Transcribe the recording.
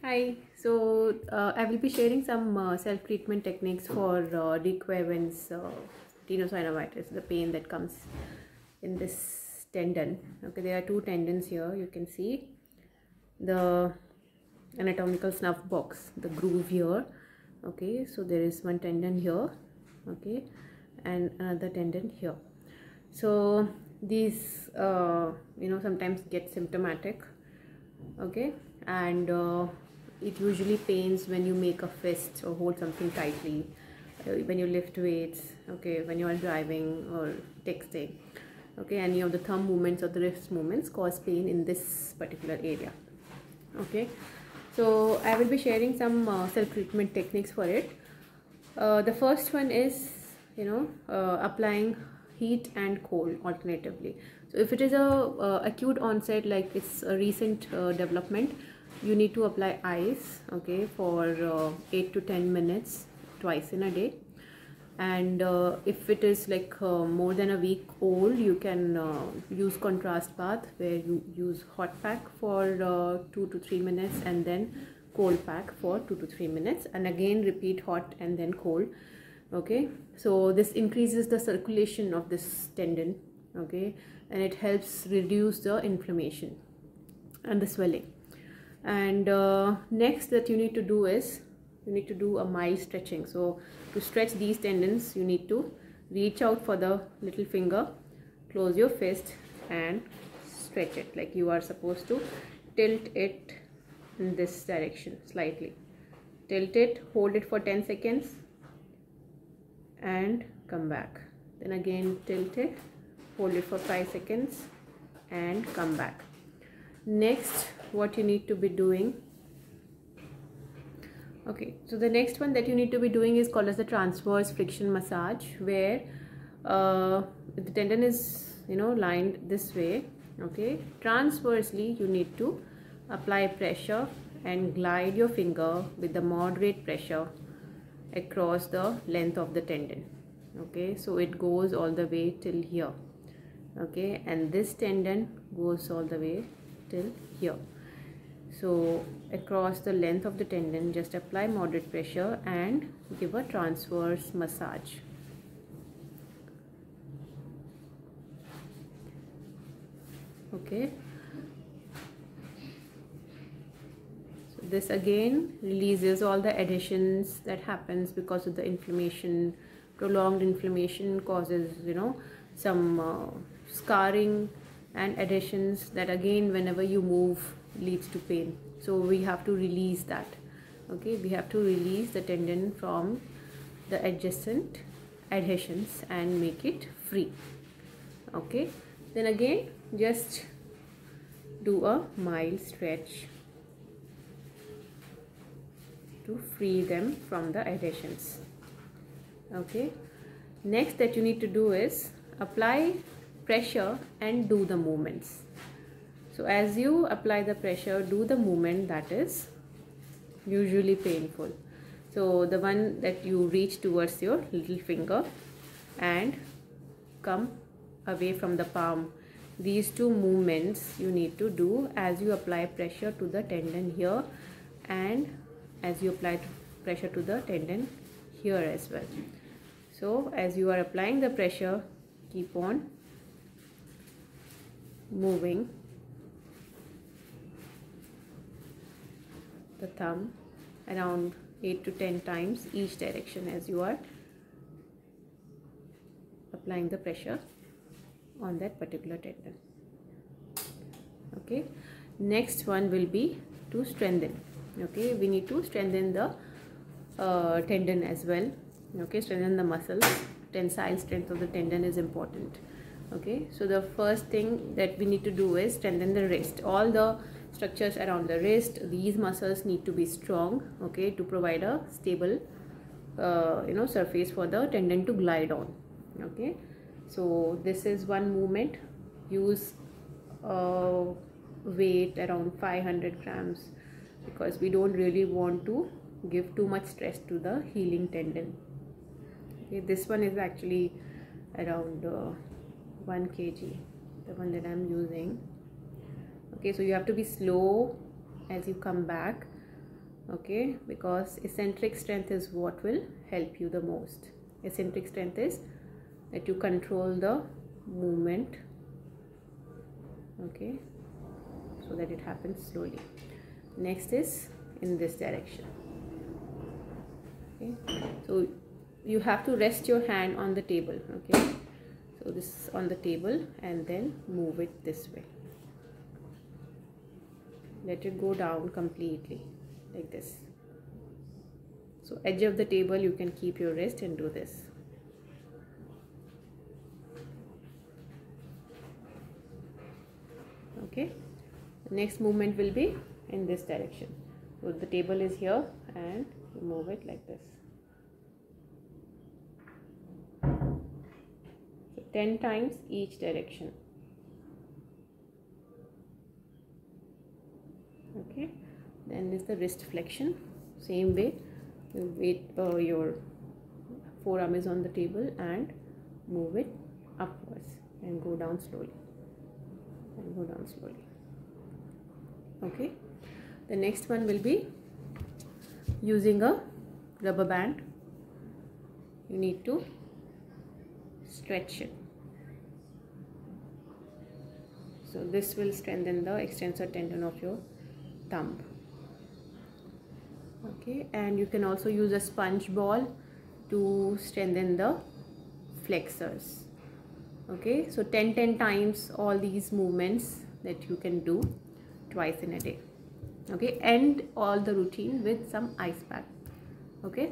Hi, I will be sharing some self-treatment techniques for Rick Evans tenosynovitis, the pain that comes in this tendon. Okay, there are two tendons here. You can see the anatomical snuff box, the groove here. Okay, so there is one tendon here, okay, and another tendon here. So these, sometimes get symptomatic, okay, and it usually pains when you make a fist or hold something tightly, when you lift weights, okay, when you are driving or texting, okay, any of the thumb movements or the wrist movements cause pain in this particular area. Okay, so I will be sharing some self-treatment techniques for it. The first one is applying heat and cold alternatively. So if it is a acute onset, like it's a recent development, you need to apply ice, okay, for 8 to 10 minutes twice in a day. And if it is like more than a week old, you can use contrast bath, where you use hot pack for 2 to 3 minutes and then cold pack for 2 to 3 minutes, and again repeat hot and then cold. Okay, so this increases the circulation of this tendon, okay, and it helps reduce the inflammation and the swelling. And next that you need to do is you need to do a mild stretching. So to stretch these tendons, you need to reach out for the little finger, close your fist and stretch it. Like you are supposed to tilt it in this direction slightly. Tilt it, hold it for 10 seconds and come back. Then again tilt it, hold it for 5 seconds and come back. Next, what you need to be doing, okay, so the next one that you need to be doing is called as the transverse friction massage, where the tendon is lined this way, okay, transversely you need to apply pressure and glide your finger with the moderate pressure across the length of the tendon. Okay, so it goes all the way till here, okay, and this tendon goes all the way till here. So across the length of the tendon, just apply moderate pressure and give a transverse massage. Okay, so this again releases all the adhesions that happens because of the inflammation. Prolonged inflammation causes some scarring and adhesions that again whenever you move leads to pain. So we have to release that. Okay, we have to release the tendon from the adjacent adhesions and make it free. Okay, then again just do a mild stretch to free them from the adhesions. Okay, next that you need to do is apply pressure and do the movements. So as you apply the pressure, do the movement that is usually painful. So the one that you reach towards your little finger and come away from the palm, these two movements you need to do as you apply pressure to the tendon here and as you apply pressure to the tendon here as well. So as you are applying the pressure, keep on moving the thumb around 8 to 10 times each direction as you are applying the pressure on that particular tendon. Okay, next one will be to strengthen. Okay, we need to strengthen the tendon as well. Okay, strengthen the muscles. Tensile strength of the tendon is important. Okay, so the first thing that we need to do is strengthen the wrist. All the structures around the wrist, these muscles need to be strong, okay, to provide a stable surface for the tendon to glide on. Okay, so this is one movement. Use weight around 500 grams because we don't really want to give too much stress to the healing tendon. Okay, this one is actually around 1 kg, the one that I'm using. Okay, so you have to be slow as you come back. okay, because eccentric strength is what will help you the most. Eccentric strength is that you control the movement, okay, so that it happens slowly. Next is in this direction, okay. So you have to rest your hand on the table, okay. So this is on the table and then move it this way. Let it go down completely like this. So edge of the table you can keep your wrist and do this. Okay, the next movement will be in this direction. So the table is here and you move it like this. So 10 times each direction. Okay, then is the wrist flexion. Same way, you wait, your forearm is on the table and move it upwards and go down slowly and go down slowly. Okay, the next one will be using a rubber band. You need to stretch it. So this will strengthen the extensor tendon of your thumb. Okay, and you can also use a sponge ball to strengthen the flexors. Okay, so 10 times all these movements that you can do twice in a day. Okay, end all the routine with some ice pack. Okay.